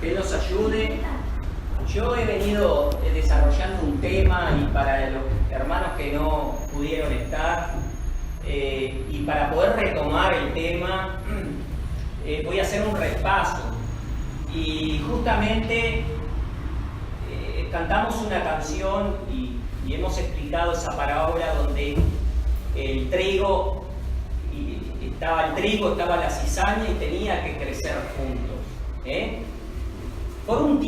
que Él nos ayude. Yo he venido desarrollando un tema y para los hermanos que no pudieron estar y para poder retomar el tema voy a hacer un repaso y justamente cantamos una canción y hemos explicado esa parábola donde el trigo, estaba la cizaña y tenía que crecer juntos. Por un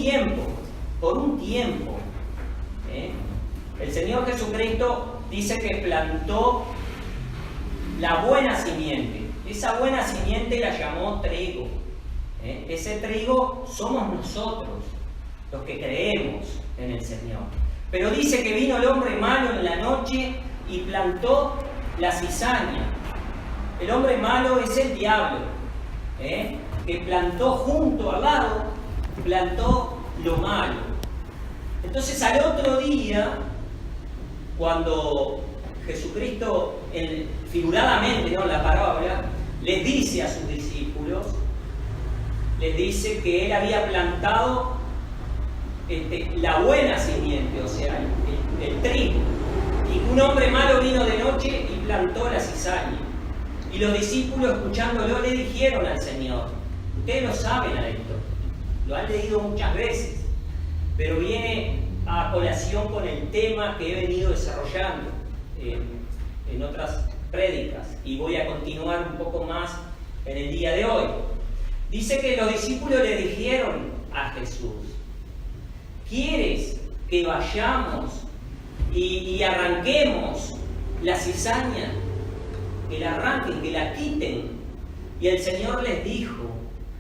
tiempo. El Señor Jesucristo dice que plantó la buena simiente. Esa buena simiente la llamó trigo. Ese trigo somos nosotros, los que creemos en el Señor. Pero dice que vino el hombre malo en la noche y plantó la cizaña. El hombre malo es el diablo, que plantó junto al lado, plantó lo malo. Entonces al otro día, cuando Jesucristo, figuradamente, ¿no?, en la parábola, les dice a sus discípulos, les dice que Él había plantado la buena simiente, o sea, el trigo, y que un hombre malo vino de noche y plantó la cizaña. Y los discípulos, escuchándolo, le dijeron al Señor, ustedes lo saben a esto, lo han leído muchas veces, pero viene a colación con el tema que he venido desarrollando en otras prédicas y voy a continuar un poco más en el día de hoy. Dice que los discípulos le dijeron a Jesús, ¿quieres que vayamos y arranquemos la cizaña? Que la arranquen, que la quiten. Y el Señor les dijo,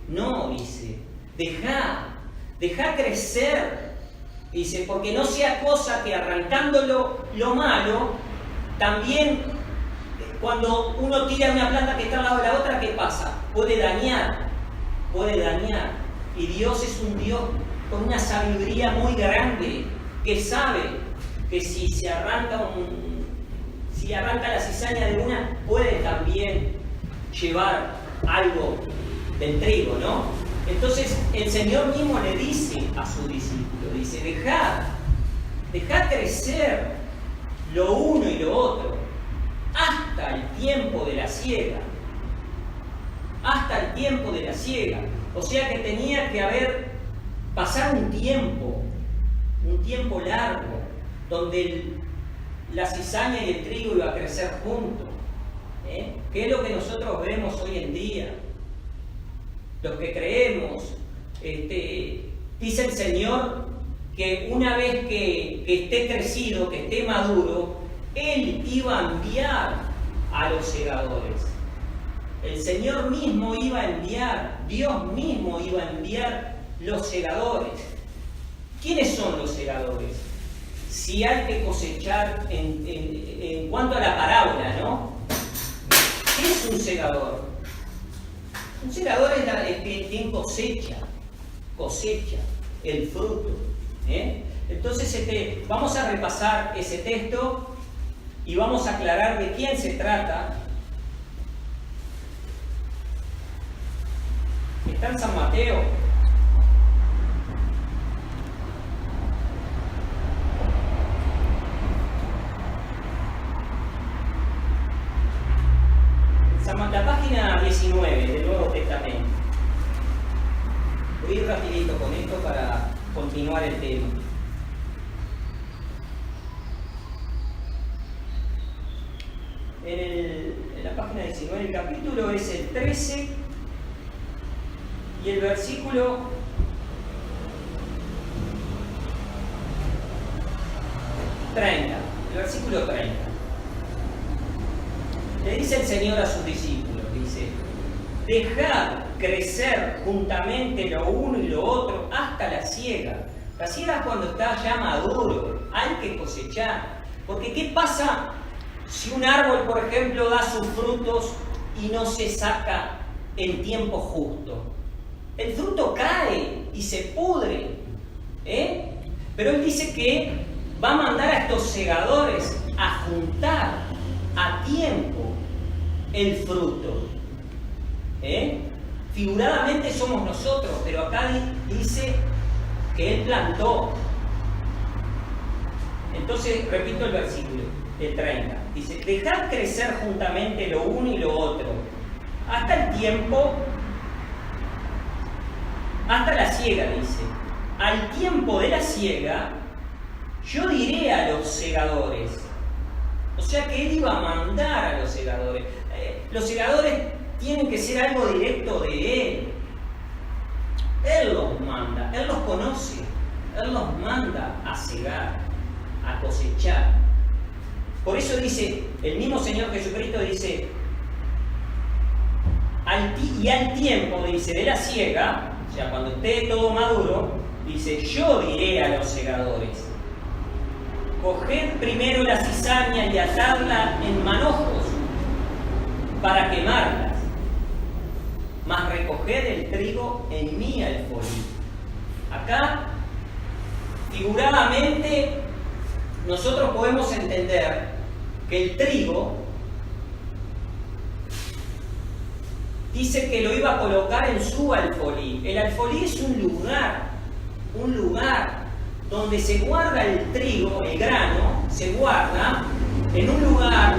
no, dice, deja crecer. Dice, porque no sea cosa que arrancando lo malo, también cuando uno tira una planta que está al lado de la otra, ¿qué pasa? Puede dañar. Y Dios es un Dios con una sabiduría muy grande, que sabe que si se arranca la cizaña de una, puede también llevar algo del trigo, ¿no? Entonces el Señor mismo le dice a su discípulo, dice, dejad crecer lo uno y lo otro hasta el tiempo de la siega. O sea que tenía que pasar un tiempo largo, donde la cizaña y el trigo iba a crecer juntos. ¿Qué es lo que nosotros vemos hoy en día? Los que creemos, dice el Señor que una vez que esté crecido, que esté maduro, Él iba a enviar a los segadores. El Señor mismo iba a enviar, Dios mismo iba a enviar los segadores. ¿Quiénes son los segadores? Si hay que cosechar en cuanto a la parábola, ¿no? ¿Qué es un segador? Un segador es quien cosecha el fruto. Entonces vamos a repasar ese texto y vamos a aclarar de quién se trata. Está en San Mateo. La página 19 del Nuevo Testamento. Voy a ir rapidito con esto para continuar el tema. En la página 19 el capítulo es el 13 y el versículo 30. El versículo 30. Le dice el Señor a sus discípulos, dice, dejad crecer juntamente lo uno y lo otro hasta la siega. La siega es cuando está ya maduro, hay que cosechar. Porque ¿qué pasa si un árbol, por ejemplo, da sus frutos y no se saca en tiempo justo? El fruto cae y se pudre. Pero Él dice que va a mandar a estos segadores a juntar a tiempo el fruto. figuradamente somos nosotros, pero acá dice que Él plantó. Entonces, repito el versículo, el 30. Dice, dejad crecer juntamente lo uno y lo otro, hasta el tiempo, hasta la siega, dice. Al tiempo de la siega, yo diré a los segadores. O sea que Él iba a mandar a los segadores. Los segadores tienen que ser algo directo de Él. Él los manda, Él los conoce, Él los manda a segar, a cosechar. Por eso dice, el mismo Señor Jesucristo dice, al tiempo, dice, de la siega, o sea, cuando esté todo maduro, dice, yo diré a los segadores, coged primero la cizaña y atadla en manojos para quemarlas, mas recoged el trigo en mi alfolí. Acá, figuradamente, nosotros podemos entender que el trigo dice que lo iba a colocar en su alfolí. El alfolí es un lugar donde se guarda el trigo, el grano, se guarda en un lugar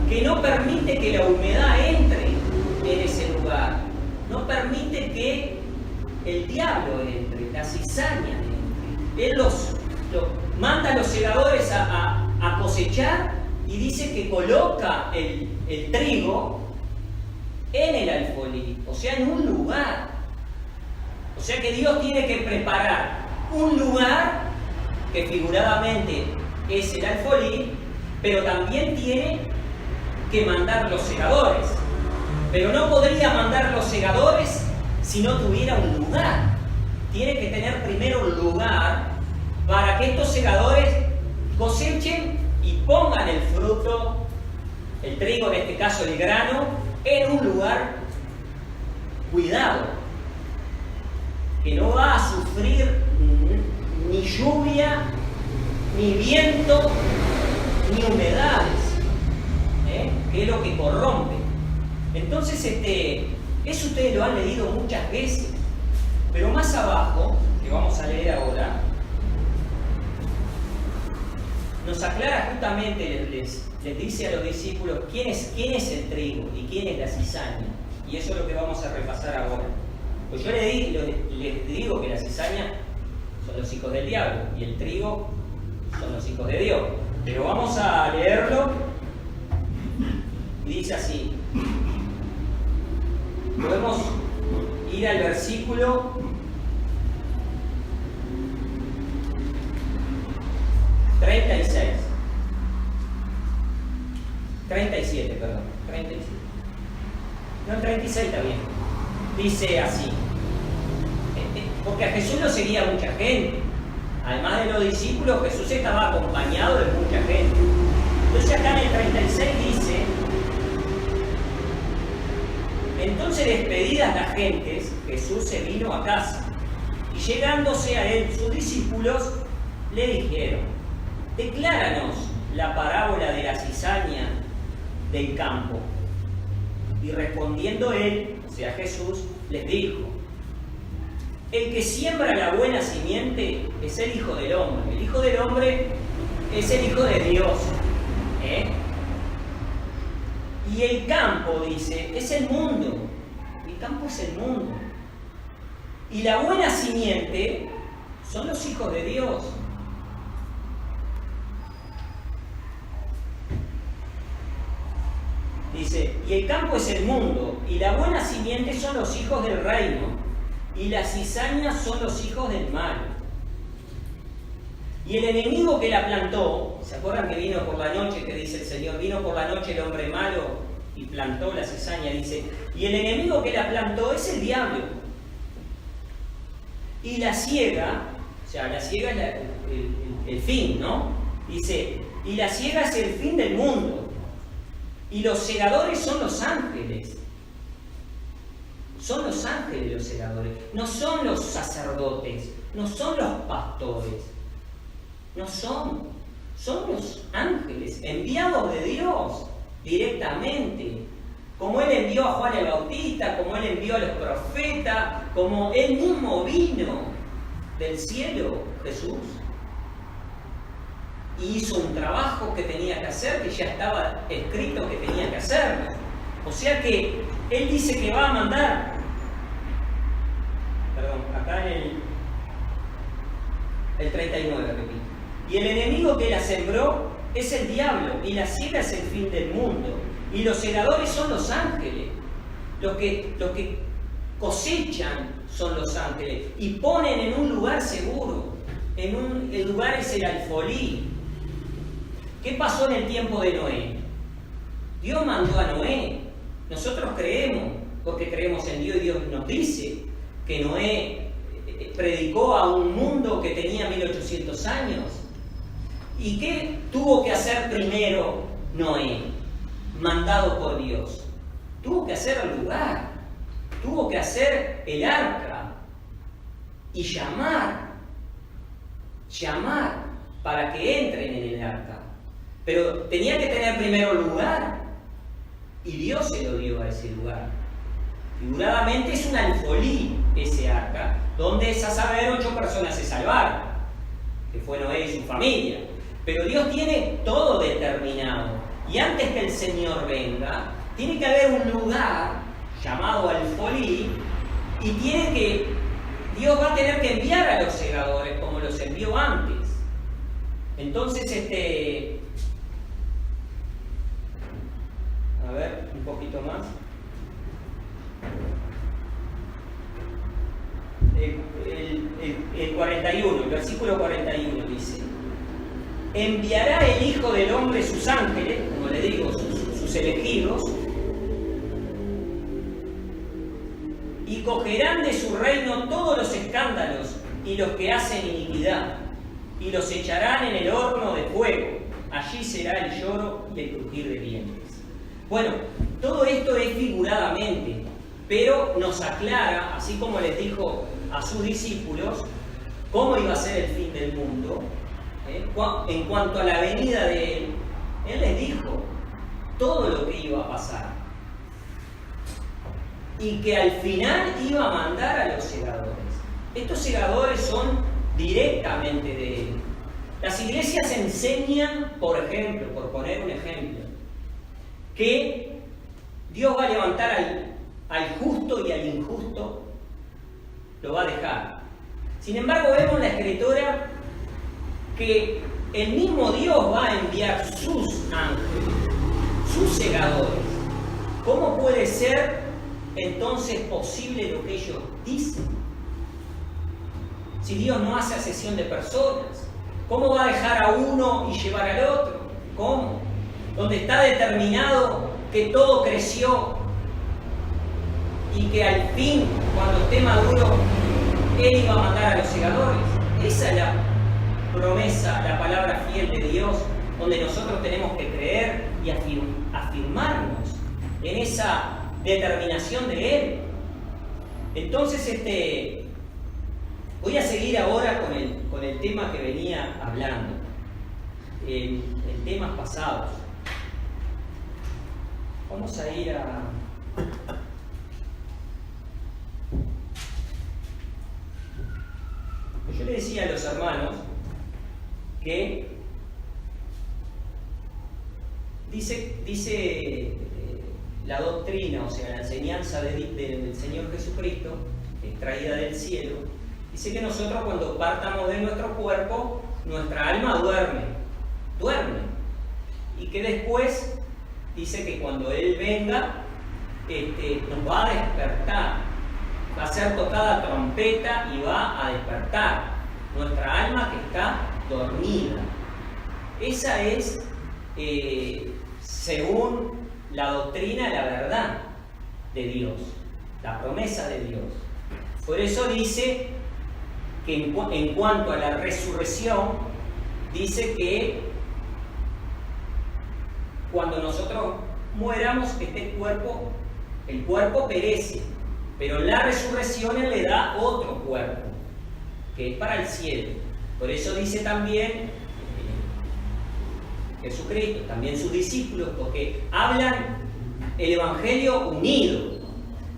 que no permite que la humedad entre en ese lugar, no permite que el diablo entre, la cizaña entre. Él manda a los segadores a cosechar y dice que coloca el trigo en el alfolí, o sea, en un lugar. O sea que Dios tiene que preparar un lugar que figuradamente es el alfolí, pero también tiene que mandar los segadores. Pero no podría mandar los segadores si no tuviera un lugar. Tiene que tener primero un lugar para que estos segadores cosechen y pongan el fruto, el trigo, en este caso el grano, en un lugar cuidado, que no va a sufrir ni lluvia, ni viento, ni humedades, que es lo que corrompe. Entonces, eso ustedes lo han leído muchas veces, pero más abajo, que vamos a leer ahora, nos aclara justamente, les dice a los discípulos quién es el trigo y quién es la cizaña. Y eso es lo que vamos a repasar ahora. Pues yo les digo que la cizaña son los hijos del diablo y el trigo son los hijos de Dios. Pero vamos a leerlo y dice así. Podemos ir al versículo 37, perdón, 37. No, el 36 está bien. Dice así, porque a Jesús lo seguía mucha gente. Además de los discípulos, Jesús estaba acompañado de mucha gente. Entonces acá en el 36 dice, entonces despedidas las gentes, Jesús se vino a casa. Y llegándose a él sus discípulos, le dijeron, decláranos la parábola de la cizaña del campo. Y respondiendo él, o sea Jesús, les dijo, el que siembra la buena simiente es el Hijo del Hombre. El Hijo del Hombre es el Hijo de Dios. Y el campo, dice, es el mundo. El campo es el mundo. Y la buena simiente son los hijos de Dios. Dice, y el campo es el mundo, y la buena simiente son los hijos del reino, y las cizañas son los hijos del mal. Y el enemigo que la plantó, ¿se acuerdan que vino por la noche, que dice el Señor? Vino por la noche el hombre malo y plantó la cizaña, dice. Y el enemigo que la plantó es el diablo. Y la siega, o sea, la siega es el fin, ¿no? Dice, y la siega es el fin del mundo. Y los segadores son los ángeles. Son los ángeles los segadores. No son los sacerdotes. No son los pastores. No son. Son los ángeles enviados de Dios directamente como Él envió a Juan el Bautista, como Él envió a los profetas, como Él mismo vino del cielo, Jesús, y hizo un trabajo que tenía que hacer, que ya estaba escrito que tenía que hacerlo. O sea que Él dice que va a mandar, acá en el 39, repito. Y el enemigo que la sembró es el diablo, y la siega es el fin del mundo, y los segadores son los ángeles. Los que cosechan son los ángeles, y ponen en un lugar seguro. El lugar es el alfolí. ¿Qué pasó en el tiempo de Noé? Dios mandó a Noé. Nosotros creemos, porque creemos en Dios, y Dios nos dice que Noé predicó a un mundo que tenía 1800 años. ¿Y qué tuvo que hacer primero Noé, mandado por Dios? Tuvo que hacer el lugar, tuvo que hacer el arca y llamar para que entren en el arca. Pero tenía que tener primero lugar, y Dios se lo dio a ese lugar. Figuradamente es un alfolí ese arca, donde a saber 8 personas se salvaron, que fue Noé y su familia. Pero Dios tiene todo determinado, y antes que el Señor venga, tiene que haber un lugar llamado alfolí, y Dios va a tener que enviar a los segadores como los envió antes. Entonces, a ver, un poquito más. El 41, el versículo 41 dice: enviará el Hijo del Hombre sus ángeles, como le digo, sus elegidos, y cogerán de su reino todos los escándalos y los que hacen iniquidad, y los echarán en el horno de fuego. Allí será el lloro y el crujir de dientes. Bueno, todo esto es figuradamente, pero nos aclara, así como les dijo a sus discípulos, cómo iba a ser el fin del mundo. En cuanto a la venida de Él, Él les dijo todo lo que iba a pasar. Y que al final iba a mandar a los segadores. Estos segadores son directamente de Él. Las iglesias enseñan, por ejemplo, por poner un ejemplo, que Dios va a levantar al justo y al injusto, lo va a dejar. Sin embargo, vemos en la Escritura que el mismo Dios va a enviar sus ángeles, sus segadores. ¿Cómo puede ser entonces posible lo que ellos dicen? Si Dios no hace acepción de personas, ¿cómo va a dejar a uno y llevar al otro? ¿Cómo? Donde está determinado que todo creció y que al fin, cuando esté maduro, Él iba a mandar a los segadores. Esa es la promesa, la palabra fiel de Dios, donde nosotros tenemos que creer y afirmarnos en esa determinación de Él. Entonces, voy a seguir ahora con el tema que venía hablando, en temas pasados. Vamos a ir a... Yo le decía a los hermanos que dice la doctrina, o sea, la enseñanza del Señor Jesucristo, extraída del cielo, dice que nosotros cuando partamos de nuestro cuerpo, nuestra alma duerme, y que después dice que cuando Él venga, nos va a despertar, va a ser tocada trompeta y va a despertar nuestra alma que está dormida. Esa es, según la doctrina, la verdad de Dios, la promesa de Dios. Por eso dice que en cuanto a la resurrección, dice que cuando nosotros muéramos, el cuerpo perece, pero en la resurrección Él le da otro cuerpo, que es para el cielo. Por eso dice también Jesucristo, también sus discípulos, porque hablan el Evangelio unido.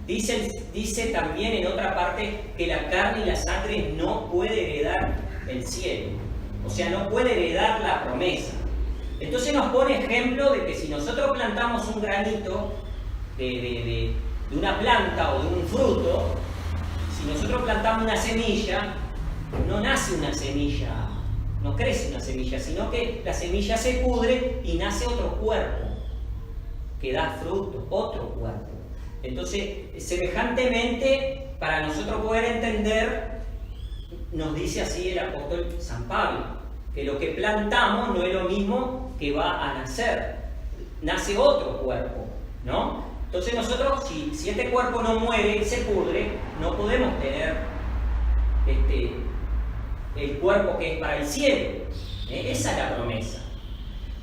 Dice también en otra parte que la carne y la sangre no puede heredar el cielo. O sea, no puede heredar la promesa. Entonces nos pone ejemplo de que si nosotros plantamos un granito de una planta o de un fruto, si nosotros plantamos una semilla, no nace una semilla, no crece una semilla, sino que la semilla se pudre y nace otro cuerpo que da fruto, otro cuerpo. Entonces, semejantemente, para nosotros poder entender, nos dice así el apóstol San Pablo, que lo que plantamos no es lo mismo que va a nacer, nace otro cuerpo, ¿no? Entonces nosotros, si este cuerpo no muere, se pudre, no podemos tener el cuerpo que es para el cielo. Esa es la promesa.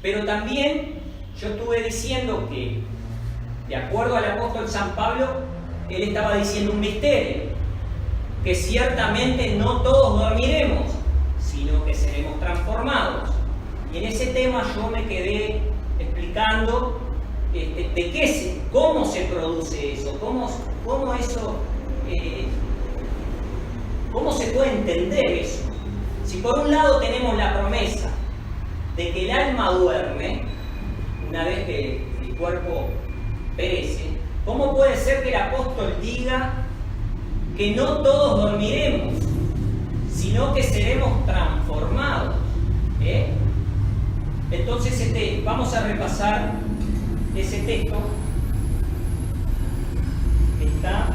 Pero también yo estuve diciendo que, de acuerdo al apóstol San Pablo, él estaba diciendo un misterio, que ciertamente no todos dormiremos, sino que seremos transformados. Y en ese tema yo me quedé explicando cómo se produce eso, cómo se puede entender eso. Si por un lado tenemos la promesa de que el alma duerme, una vez que el cuerpo perece, ¿cómo puede ser que el apóstol diga que no todos dormiremos, sino que seremos transformados? Entonces vamos a repasar ese texto que está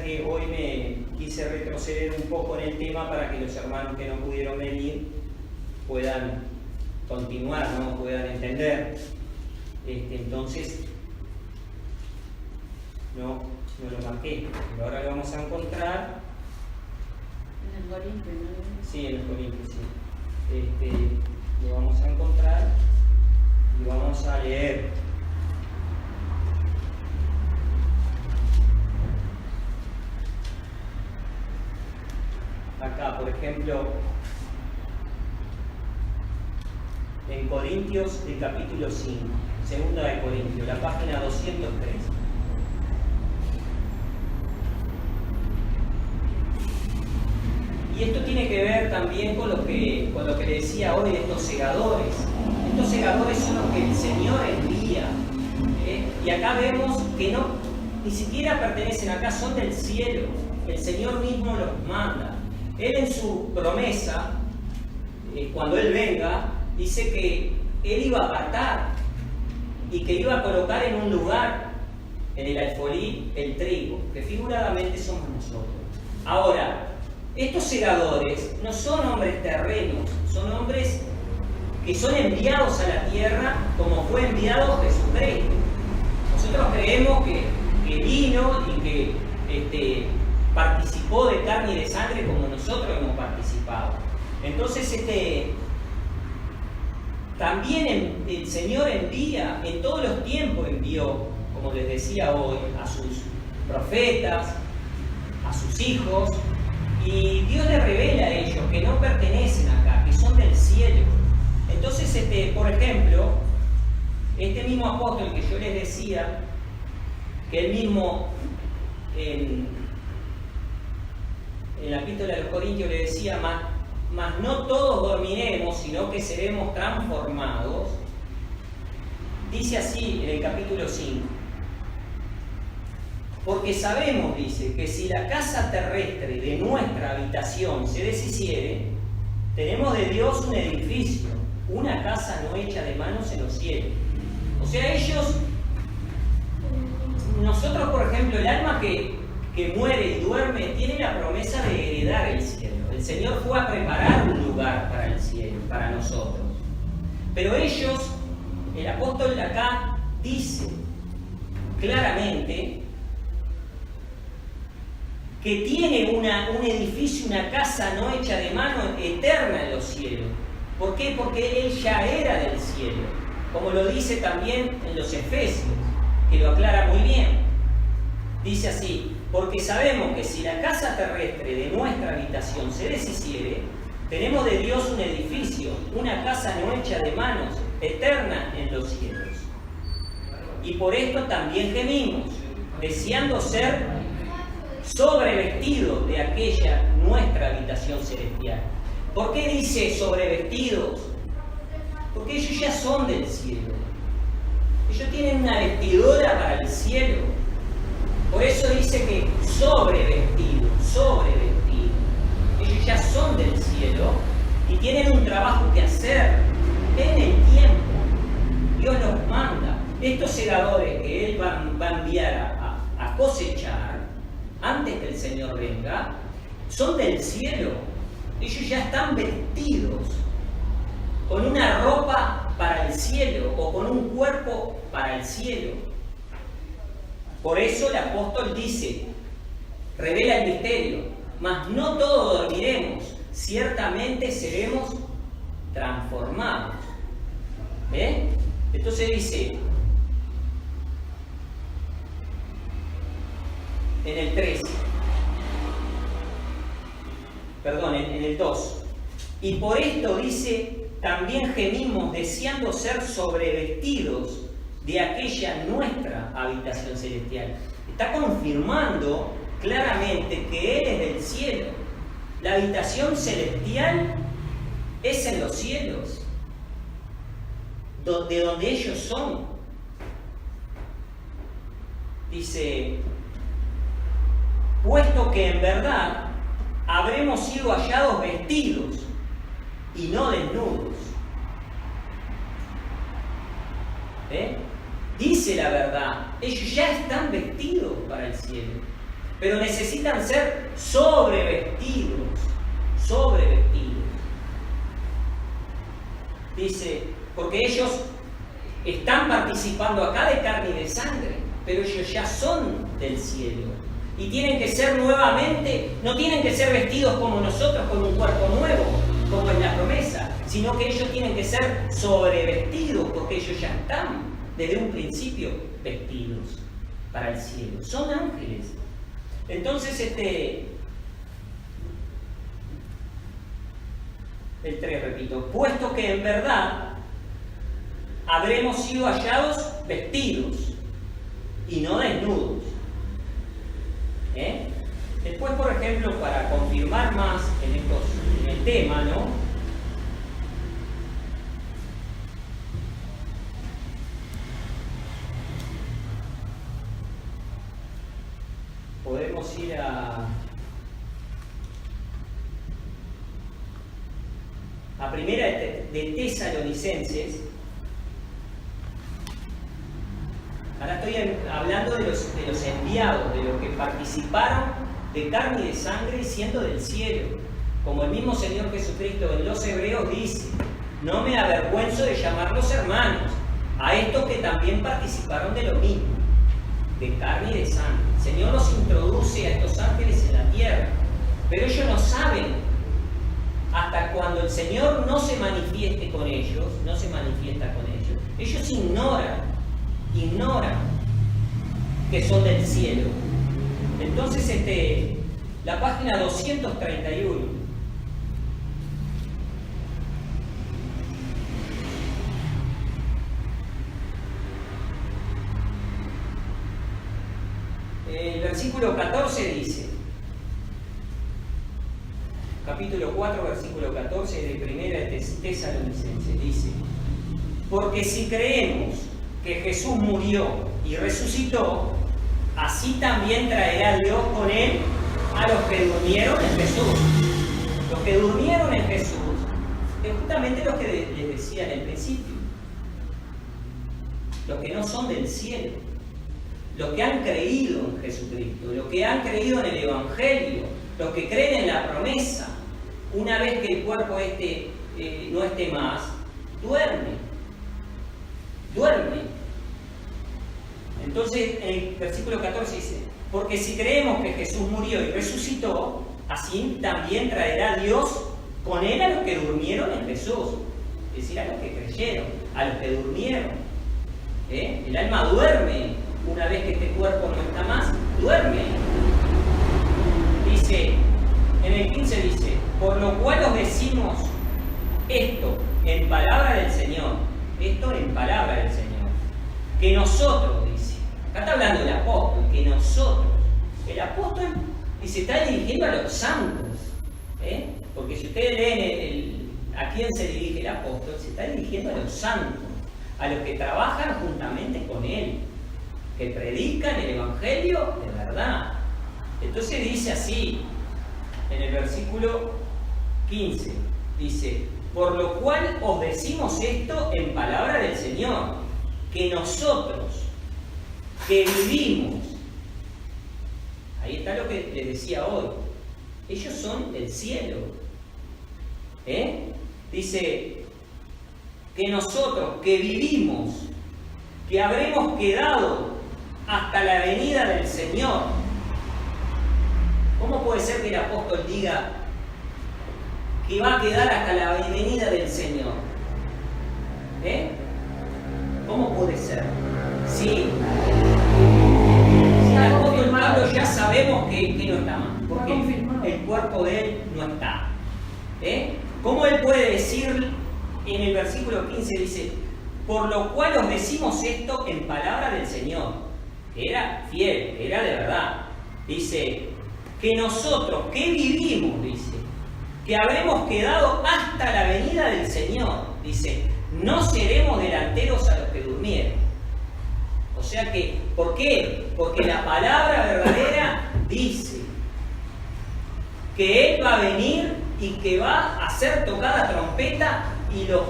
que hoy me quise retroceder un poco en el tema para que los hermanos que no pudieron venir puedan continuar, ¿no? Puedan entender. Entonces, no lo marqué, pero ahora lo vamos a encontrar. En el Corintio, ¿no? Sí, en el Corintio, sí. Lo vamos a encontrar y vamos a leer. Acá, por ejemplo, en Corintios, el capítulo 5, segunda de Corintios, la página 203. Y esto tiene que ver también con lo que le decía hoy de estos segadores. Estos segadores son los que el Señor envía. Y acá vemos que ni siquiera pertenecen acá, son del cielo. El Señor mismo los manda. Él en su promesa, cuando Él venga, dice que Él iba a apartar y que iba a colocar en un lugar, en el alfolí, el trigo, que figuradamente somos nosotros. Ahora, estos segadores no son hombres terrenos, son hombres que son enviados a la tierra como fue enviado Jesucristo. Nosotros creemos que vino y que participó de carne y de sangre como nosotros hemos participado. Entonces, también el Señor envía, en todos los tiempos envió, como les decía hoy, a sus profetas, a sus hijos, y Dios les revela a ellos que no pertenecen acá, que son del cielo. Entonces, por ejemplo, este mismo apóstol que yo les decía, que él mismo en la epístola de los Corintios le decía, mas no todos dormiremos, sino que seremos transformados. Dice así en el capítulo 5. Porque sabemos, dice, que si la casa terrestre de nuestra habitación se deshiciere, tenemos de Dios un edificio, una casa no hecha de manos en los cielos. O sea, nosotros, por ejemplo, el alma que muere y duerme, tiene la promesa de heredar el cielo. El Señor fue a preparar un lugar para el cielo, para nosotros. Pero ellos, el apóstol acá dice claramente que tiene un edificio, una casa no hecha de mano, eterna en los cielos. ¿Por qué? Porque Él ya era del cielo, como lo dice también en los Efesios, que lo aclara muy bien. Dice así: porque sabemos que si la casa terrestre de nuestra habitación se deshiciere, tenemos de Dios un edificio, una casa no hecha de manos, eterna en los cielos. Y por esto también gemimos, deseando ser sobrevestidos de aquella nuestra habitación celestial. ¿Por qué dice sobrevestidos? Porque ellos ya son del cielo. Ellos tienen una vestidura para el cielo. Por eso dice que sobrevestidos, sobrevestidos. Ellos ya son del cielo y tienen un trabajo que hacer en el tiempo. Dios los manda. Estos segadores que Él va a enviar a cosechar antes que el Señor venga, son del cielo. Ellos ya están vestidos con una ropa para el cielo o con un cuerpo para el cielo. Por eso el apóstol dice, revela el misterio, mas no todos dormiremos, ciertamente seremos transformados. ¿Eh? Entonces dice, en el 3, perdón, en el 2, y por esto dice, también gemimos deseando ser sobrevestidos de aquella nuestra habitación celestial. Está confirmando claramente que Él es del cielo. La habitación celestial es en los cielos, de donde ellos son. Dice, puesto que en verdad habremos sido hallados vestidos y no desnudos. Dice la verdad, ellos ya están vestidos para el cielo, pero necesitan ser sobrevestidos, sobrevestidos. Dice, porque ellos están participando acá de carne y de sangre, pero ellos ya son del cielo. Y tienen que ser nuevamente, no tienen que ser vestidos como nosotros con un cuerpo nuevo, como en la promesa, sino que ellos tienen que ser sobrevestidos, porque ellos ya están desde un principio vestidos para el cielo. Son ángeles. Entonces, el 3, repito, puesto que en verdad habremos sido hallados vestidos y no desnudos. Después, por ejemplo, para confirmar más en el tema, ¿no? Podemos ir a primera de Tesalonicenses. Ahora estoy hablando de los enviados, de los que participaron de carne y de sangre siendo del cielo. Como el mismo Señor Jesucristo en los Hebreos dice, no me avergüenzo de llamarlos hermanos, a estos que también participaron de lo mismo, de carne y de sangre. El Señor los introduce a estos ángeles en la tierra, pero ellos no saben, hasta cuando el Señor no se manifieste con ellos, no se manifiesta con ellos, ellos ignoran que son del cielo. Entonces, la página 231. El versículo 14 dice, capítulo 4, versículo 14 de primera de Tesalonicenses, dice, porque si creemos que Jesús murió y resucitó, así también traerá Dios con Él a los que durmieron en Jesús. Los que durmieron en Jesús, es justamente lo que les decía en el principio. Los que no son del cielo, los que han creído en Jesucristo, los que han creído en el Evangelio, los que creen en la promesa, una vez que el cuerpo no esté más, duerme. Entonces, en el versículo 14 dice, porque si creemos que Jesús murió y resucitó, así también traerá Dios con él a los que durmieron en Jesús. Es decir, a los que creyeron, a los que durmieron. El alma duerme una vez que este cuerpo no está más, duerme. Dice, en el 15 dice, por lo cual os decimos esto en palabra del Señor, esto en palabra del Señor, que nosotros, dice, acá está hablando el apóstol, que nosotros, el apóstol, y se está dirigiendo a los santos, porque si ustedes leen a quién se dirige el apóstol, se está dirigiendo a los santos, a los que trabajan juntamente con él, que predican el evangelio de verdad. Entonces dice así, en el versículo 15, dice, por lo cual os decimos esto en palabra del Señor, que nosotros, que vivimos, ahí está lo que les decía hoy, ellos son del cielo, dice, que nosotros, que vivimos, que habremos quedado hasta la venida del Señor. ¿Cómo puede ser que el apóstol diga que va a quedar hasta la venida del Señor? ¿Cómo puede ser? Si el apóstol Pablo ya sabemos que no está más, porque el cuerpo de él no está. ¿Cómo él puede decir en el versículo 15, dice, por lo cual os decimos esto en palabra del Señor, que era fiel, que era de verdad? Dice, que nosotros, que vivimos, dice, que habremos quedado hasta la venida del Señor, dice, no seremos delanteros a los que durmieron. O sea que, ¿por qué? Porque la palabra verdadera dice que Él va a venir y que va a ser tocada trompeta y los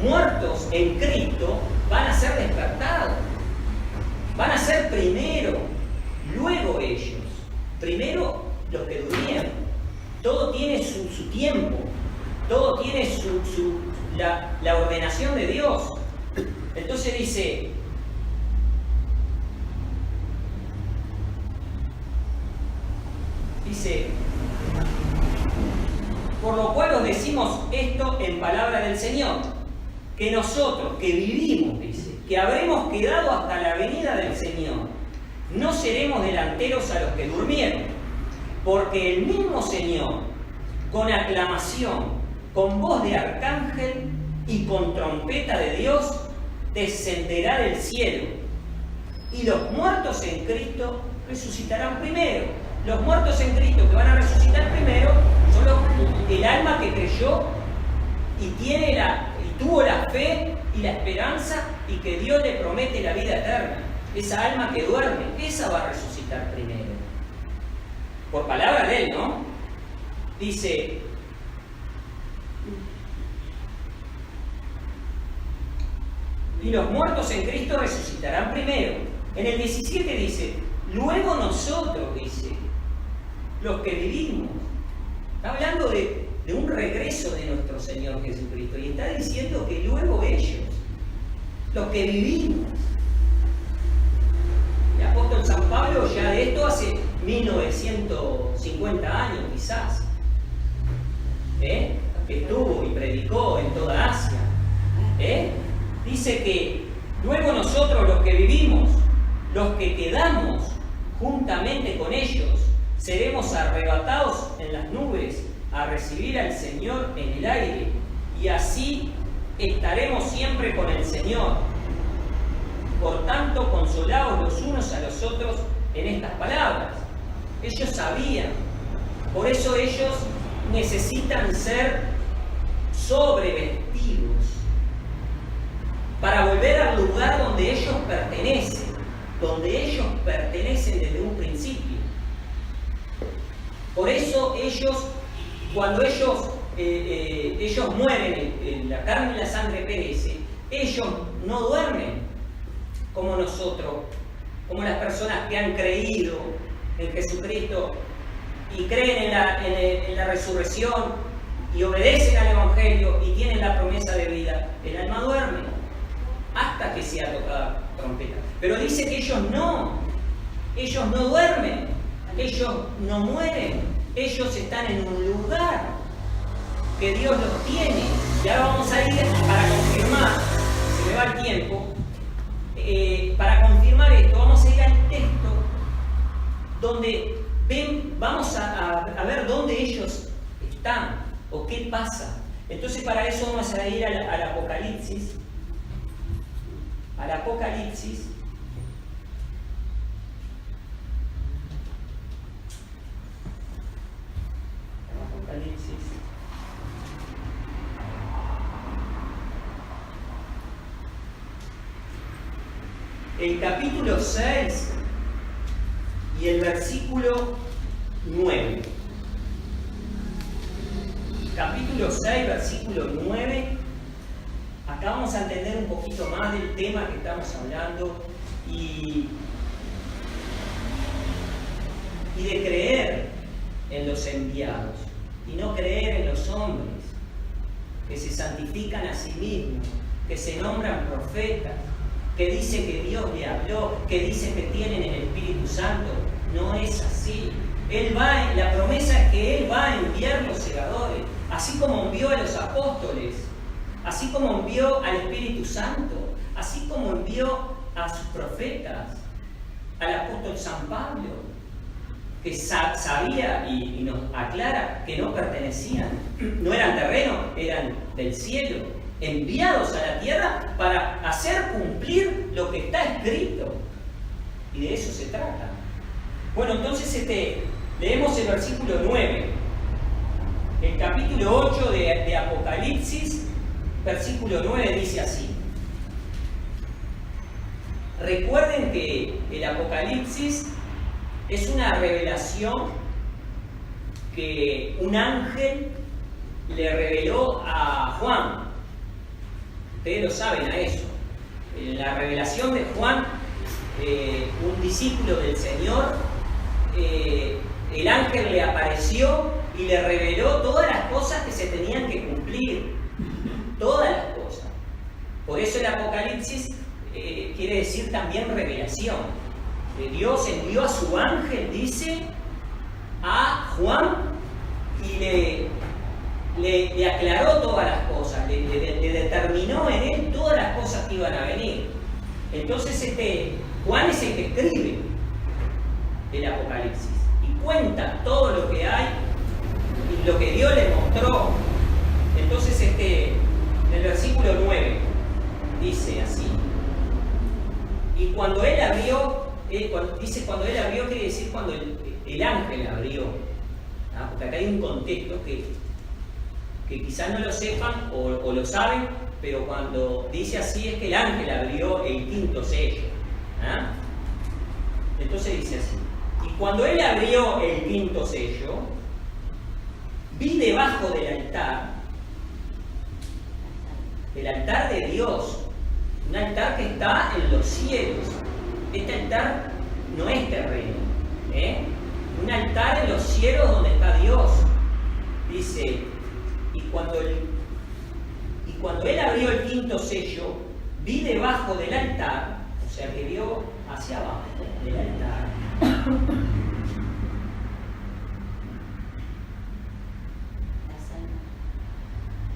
muertos en Cristo van a ser despertados. Van a ser primero, luego ellos. Primero los que durmieron. Todo tiene su tiempo, todo tiene la ordenación de Dios. Entonces dice, por lo cual os decimos esto en palabra del Señor, que nosotros, que vivimos, dice, que habremos quedado hasta la venida del Señor, no seremos delanteros a los que durmieron, porque el mismo Señor, con aclamación, con voz de arcángel y con trompeta de Dios, descenderá del cielo, y los muertos en Cristo resucitarán primero. Los muertos en Cristo que van a resucitar primero son el alma que creyó y tuvo la fe y la esperanza y que Dios le promete la vida eterna. Esa alma que duerme, esa va a resucitar primero. Por palabra de él, ¿no? Dice, y los muertos en Cristo resucitarán primero. En el 17 dice, luego nosotros, dice, los que vivimos. Está hablando de un regreso de nuestro Señor Jesucristo y está diciendo que luego ellos, los que vivimos. El apóstol San Pablo ya de esto hace 1950 años quizás, que estuvo y predicó en toda Asia. Dice que luego nosotros los que vivimos, los que quedamos juntamente con ellos, seremos arrebatados en las nubes a recibir al Señor en el aire, y así estaremos siempre con el Señor. Por tanto, consolaos los unos a los otros en estas palabras. Ellos sabían, por eso ellos necesitan ser sobrevestidos para volver al lugar donde ellos pertenecen desde un principio. Por eso ellos, cuando ellos mueren, la carne y la sangre perece, ellos no duermen como nosotros, como las personas que han creído en Jesucristo y creen en la resurrección y obedecen al Evangelio y tienen la promesa de vida. El alma duerme hasta que sea tocada trompeta. Pero dice que ellos no duermen, ellos no mueren, ellos están en un lugar que Dios los tiene. Y ahora vamos a ir para confirmar, se me va el tiempo, para confirmar esto, vamos a ir al texto donde vamos a ver dónde ellos están o qué pasa. Entonces para eso vamos a ir al Apocalipsis. Al Apocalipsis. El capítulo 6 y el versículo 9. Capítulo 6, versículo 9. Acá vamos a entender un poquito más del tema que estamos hablando y de creer en los enviados y no creer en los hombres que se santifican a sí mismos, que se nombran profetas, que dicen que Dios le habló, que dicen que tienen el Espíritu Santo. No es así. La promesa es que Él va a enviar los segadores, así como envió a los apóstoles, así como envió al Espíritu Santo, así como envió a sus profetas, al apóstol San Pablo, que sabía y nos aclara que no pertenecían, no eran terrenos, eran del cielo, enviados a la tierra para hacer cumplir lo que está escrito. Y de eso se trata. Bueno, entonces leemos el versículo 9, el capítulo 8 de Apocalipsis, versículo 9 dice así. Recuerden que el Apocalipsis es una revelación que un ángel le reveló a Juan. Ustedes lo saben a eso. En la revelación de Juan, un discípulo del Señor, el ángel le apareció y le reveló todas las cosas que se tenían que cumplir. Todas las cosas. Por eso el Apocalipsis quiere decir también revelación. Dios envió a su ángel, dice, a Juan y le aclaró todas las cosas, le determinó en él todas las cosas que iban a venir. Entonces Juan es el que escribe el Apocalipsis y cuenta todo lo que hay y lo que Dios le mostró. Entonces en el versículo 9 dice así: y cuando él abrió, cuando él abrió quiere decir cuando el ángel abrió, ¿ah? Porque acá hay un contexto que quizás no lo sepan o lo saben, pero cuando dice así es que el ángel abrió el quinto sello, ¿ah? Entonces dice así: y cuando él abrió el quinto sello, vi debajo del altar de Dios, un altar que está en los cielos. Este altar no es terreno, un altar en los cielos donde está Dios. Dice, y cuando él abrió el quinto sello, vi debajo del altar, o sea que vio hacia abajo del altar,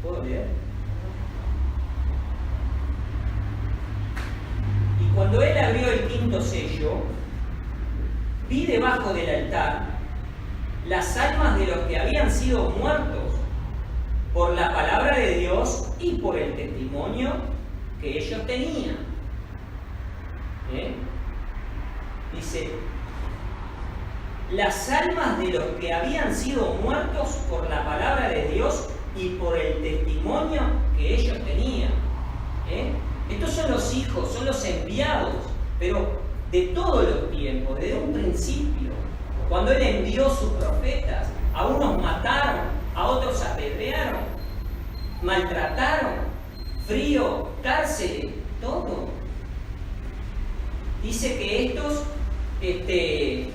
¿puedo leer? Y cuando él abrió el quinto sello, vi debajo del altar las almas de los que habían sido muertos por la palabra de Dios y por el testimonio que ellos tenían. Dice, las almas de los que habían sido muertos por la palabra de Dios y por el testimonio que ellos tenían. Estos son los hijos, son los enviados, pero de todos los tiempos, desde un principio. Cuando Él envió sus profetas, a unos mataron, a otros apedrearon, maltrataron, frío, cárcel, todo. Dice que estos, que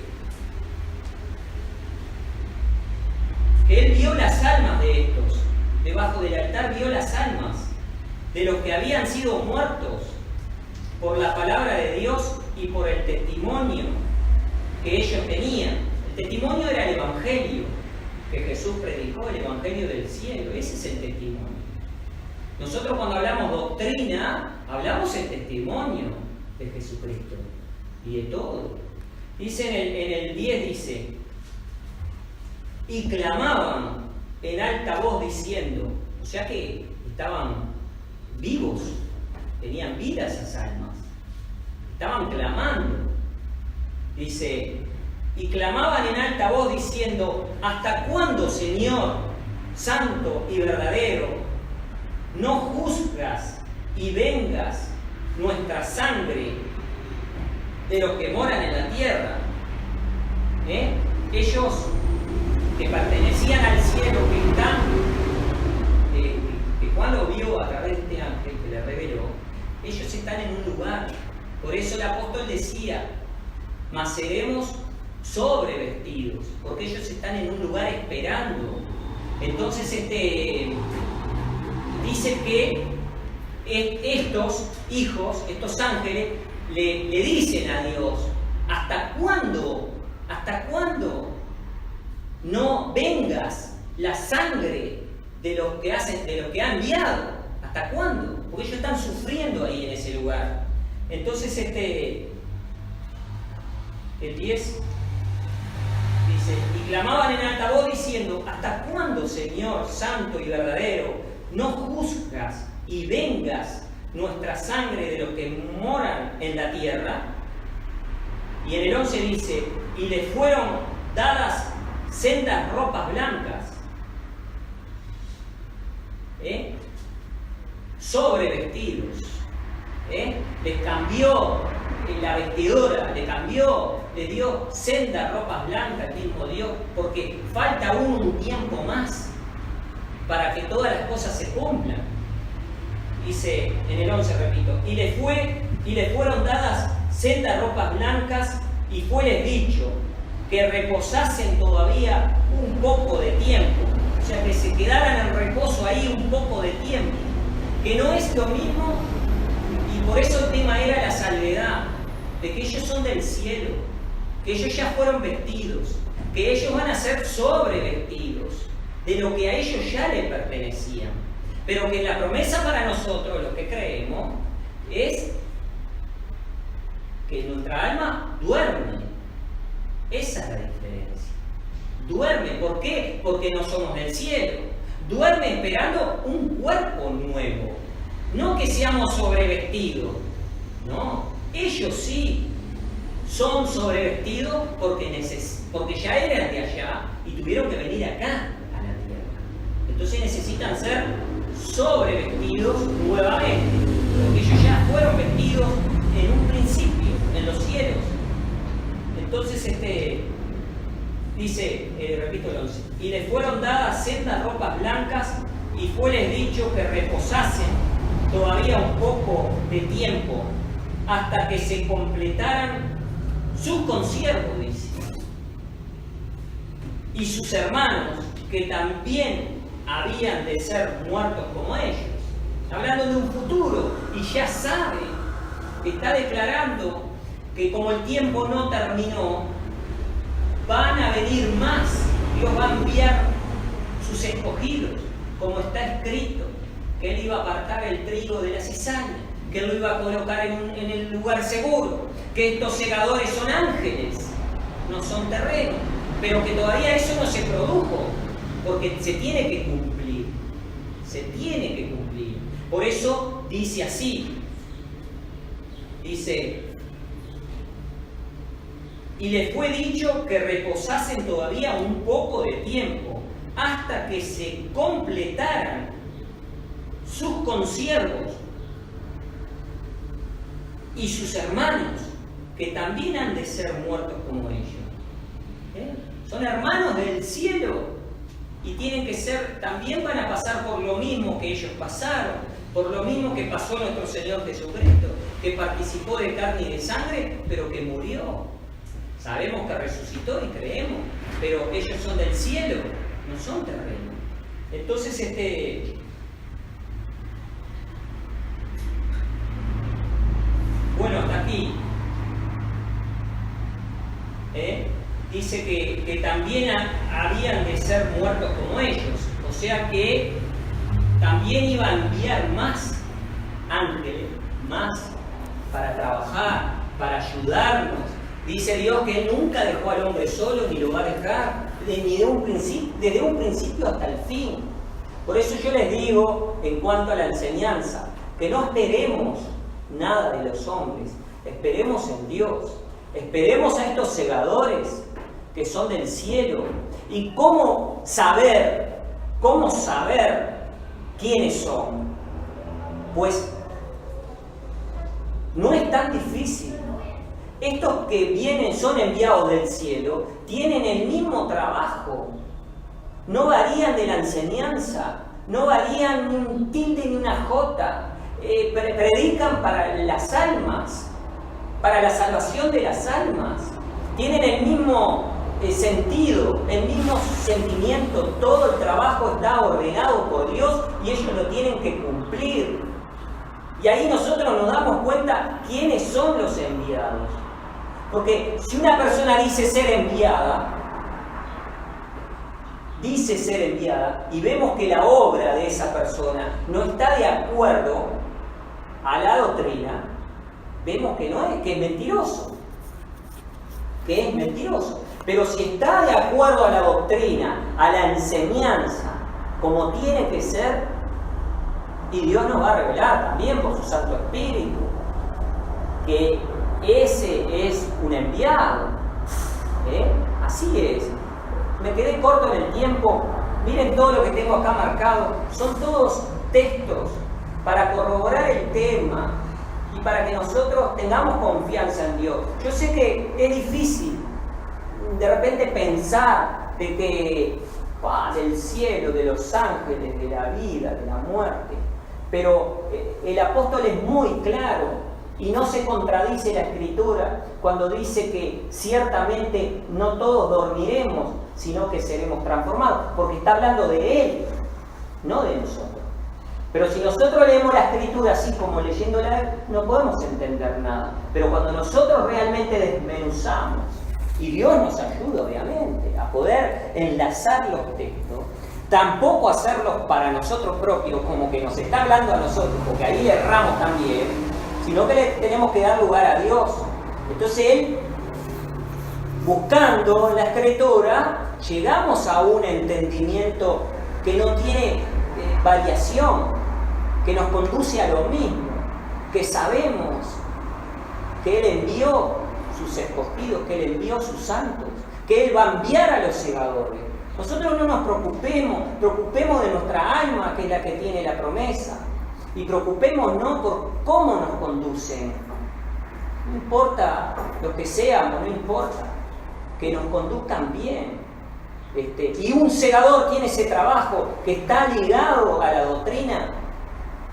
Él vio las almas de estos, debajo del altar vio las almas de los que habían sido muertos por la palabra de Dios y por el testimonio que ellos tenían. El testimonio era el Evangelio que Jesús predicó, el Evangelio del cielo. Ese es el testimonio. Nosotros cuando hablamos doctrina, hablamos el testimonio de Jesucristo y de todo. Dice en el 10, dice, y clamaban en alta voz diciendo, o sea que estaban vivos, tenían vida esas almas, estaban clamando. Dice, y clamaban en alta voz diciendo, ¿hasta cuándo, Señor, santo y verdadero, no juzgas y vengas nuestra sangre de los que moran en la tierra? Ellos que pertenecían al cielo, que están, que Juan lo vio a través de este ángel que le reveló, ellos están en un lugar. Por eso el apóstol decía, mas seremos sobrevestidos, porque ellos están en un lugar esperando. Entonces dice que estos hijos, estos ángeles, le dicen a Dios, ¿hasta cuándo? ¿Hasta cuándo no vengas la sangre de los que ha enviado? ¿Hasta cuándo? Porque ellos están sufriendo ahí en ese lugar. Entonces el 10 dice, y clamaban en alta voz diciendo, ¿hasta cuándo, Señor santo y verdadero, no juzgas y vengas nuestra sangre de los que moran en la tierra? Y en el 11 dice, y les fueron dadas sendas ropas blancas, sobrevestidos, les cambió la vestidura, les dio sendas ropas blancas el mismo Dios, porque falta aún un tiempo más para que todas las cosas se cumplan. Dice en el 11, repito, y les fueron dadas sendas ropas blancas, y fueles dicho que reposasen todavía un poco de tiempo, o sea, que se quedaran en reposo ahí un poco de tiempo, que no es lo mismo, y por eso el tema era la salvedad, de que ellos son del cielo, que ellos ya fueron vestidos, que ellos van a ser sobrevestidos de lo que a ellos ya les pertenecía, pero que la promesa para nosotros, los que creemos, es que nuestra alma duerme. Esa es la diferencia. Duerme, ¿por qué? Porque no somos del cielo. Duerme esperando un cuerpo nuevo. No que seamos sobrevestidos. No, ellos sí son sobrevestidos porque ya eran de allá y tuvieron que venir acá a la tierra. Entonces necesitan ser sobrevestidos nuevamente, porque ellos ya fueron vestidos en un principio, en los cielos. Entonces dice, repito el 11, y les fueron dadas sendas ropas blancas, y fueles dicho que reposasen todavía un poco de tiempo, hasta que se completaran sus consiervos, dice, y sus hermanos, que también habían de ser muertos como ellos. Hablando de un futuro, y ya sabe, está declarando que como el tiempo no terminó, van a venir más. Dios va a enviar sus escogidos, como está escrito, que Él iba a apartar el trigo de la cizaña, que Él lo iba a colocar en el lugar seguro, que estos segadores son ángeles, no son terrenos, pero que todavía eso no se produjo, porque se tiene que cumplir, se tiene que cumplir. Por eso dice así, dice, y les fue dicho que reposasen todavía un poco de tiempo, hasta que se completaran sus consiervos y sus hermanos, que también han de ser muertos como ellos. Son hermanos del cielo y tienen que ser, también van a pasar por lo mismo que ellos pasaron, por lo mismo que pasó nuestro Señor Jesucristo, que participó de carne y de sangre, pero que murió. Sabemos que resucitó y creemos, pero ellos son del cielo, no son terrenos. Entonces, también habían de ser muertos como ellos. O sea que también iba a enviar más ángeles, más para trabajar, para ayudarnos. Dice Dios que Él nunca dejó al hombre solo ni lo va a dejar, desde un principio hasta el fin. Por eso yo les digo, en cuanto a la enseñanza, que no esperemos nada de los hombres, esperemos en Dios, esperemos a estos segadores que son del cielo. ¿Y cómo saber quiénes son? Pues no es tan difícil. Estos que vienen, son enviados del cielo, tienen el mismo trabajo. No varían de la enseñanza, no varían ni un tilde ni una jota. Predican para las almas, para la salvación de las almas. Tienen el mismo sentido, el mismo sentimiento. Todo el trabajo está ordenado por Dios y ellos lo tienen que cumplir. Y ahí nosotros nos damos cuenta quiénes son los enviados. Porque si una persona dice ser enviada, y vemos que la obra de esa persona no está de acuerdo a la doctrina, vemos que no es, que es mentiroso. Pero si está de acuerdo a la doctrina, a la enseñanza, como tiene que ser, y Dios nos va a revelar también por su Santo Espíritu, que ese es un enviado. Así es. Me quedé corto en el tiempo. Miren todo lo que tengo acá marcado. Son todos textos para corroborar el tema y para que nosotros tengamos confianza en Dios. Yo sé que es difícil de repente pensar de que del cielo, de los ángeles, de la vida, de la muerte, pero el apóstol es muy claro y no se contradice la Escritura cuando dice que ciertamente no todos dormiremos, sino que seremos transformados, porque está hablando de Él, no de nosotros. Pero si nosotros leemos la Escritura así como leyéndola, no podemos entender nada. Pero cuando nosotros realmente desmenuzamos, y Dios nos ayuda obviamente a poder enlazar los textos, tampoco hacerlos para nosotros propios, como que nos está hablando a nosotros, porque ahí erramos también, sino que le tenemos que dar lugar a Dios. Entonces Él, buscando en la Escritura, llegamos a un entendimiento que no tiene variación, que nos conduce a lo mismo, que sabemos que Él envió sus escogidos, que Él envió sus santos, que Él va a enviar a los segadores. Nosotros no nos preocupemos de nuestra alma, que es la que tiene la promesa, y preocupémonos por cómo nos conducen. No importa lo que seamos, no importa, que nos conduzcan bien. Y un segador tiene ese trabajo que está ligado a la doctrina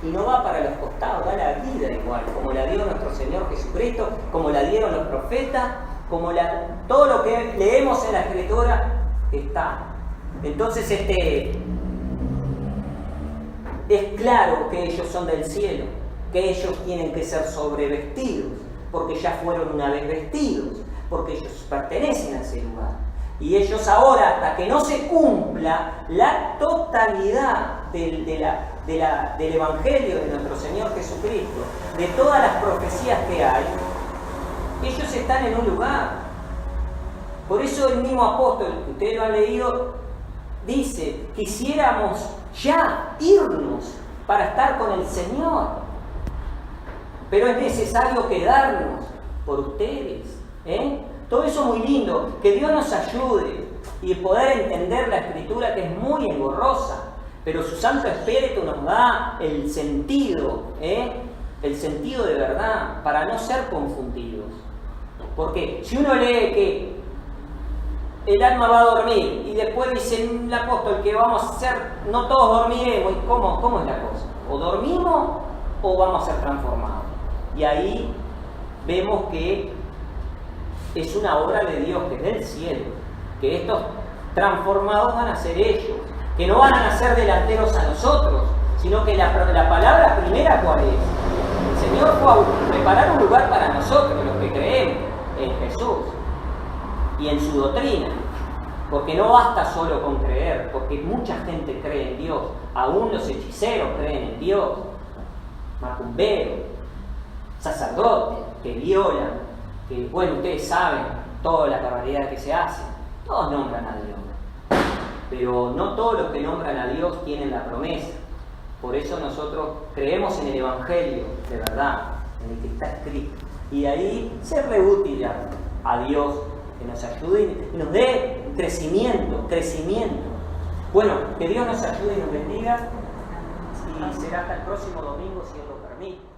y no va para los costados, da la vida igual, como la dio nuestro Señor Jesucristo, como la dieron los profetas, todo lo que leemos en la Escritura está. Entonces es claro que ellos son del cielo, que ellos tienen que ser sobrevestidos, porque ya fueron una vez vestidos, porque ellos pertenecen a ese lugar. Y ellos ahora, hasta que no se cumpla la totalidad del Evangelio de nuestro Señor Jesucristo, de todas las profecías que hay, ellos están en un lugar. Por eso el mismo apóstol, que ustedes lo han leído, dice: quisiéramos ya irnos para estar con el Señor, pero es necesario quedarnos por ustedes. Todo eso muy lindo, que Dios nos ayude y poder entender la Escritura, que es muy engorrosa, pero su Santo Espíritu nos da el sentido de verdad, para no ser confundidos. Porque si uno lee que el alma va a dormir y después dice el apóstol que vamos a ser, no todos dormiremos, ¿cómo es la cosa? O dormimos o vamos a ser transformados. Y ahí vemos que es una obra de Dios, que es del cielo, que estos transformados van a ser ellos, que no van a nacer delanteros a nosotros, sino que la palabra primera, ¿cuál es? El Señor fue a preparar un lugar para nosotros, los que creemos en Jesús y en su doctrina. Porque no basta solo con creer, porque mucha gente cree en Dios, aún los hechiceros creen en Dios, macumberos, sacerdotes que violan, que bueno, ustedes saben toda la barbaridad que se hace, todos nombran a Dios, pero no todos los que nombran a Dios tienen la promesa. Por eso nosotros creemos en el Evangelio de verdad, en el que está escrito, y de ahí ser re útil a Dios, que nos ayude y nos dé crecimiento. Bueno, que Dios nos ayude y nos bendiga, y será hasta el próximo domingo si Él lo permite.